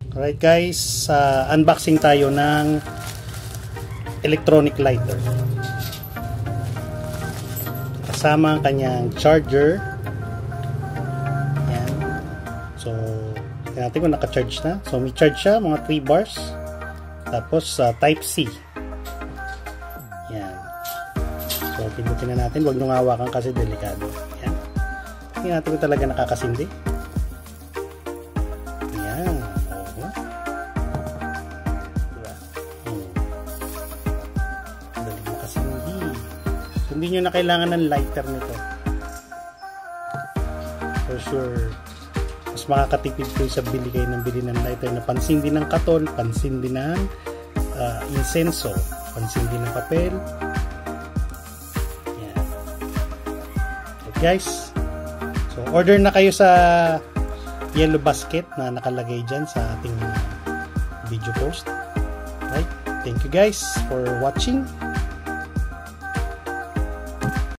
Alright guys, unboxing tayo ng electronic lighter. Kasama ang kanyang charger. Yan. So, tingnan natin kung naka-charge na. So, may charge siya, mga 3 bars. Tapos, type C. Yan. So, pindutin na natin. Huwag nung hawakan kasi delikado. Yan. Tingnan natin kung talaga nakakasindi. Yan. Dali makasindi. So, hindi nyo na kailangan ng lighter nito. For sure, mas makakatipid po sa bili kayo ng bili ng lighter na pansindi ng katol, pansindi ng insenso, pansindi ng papel. Yan. Okay guys, so order na kayo sa yellow basket na nakalagay dyan sa ating video post. Right? Thank you guys for watching.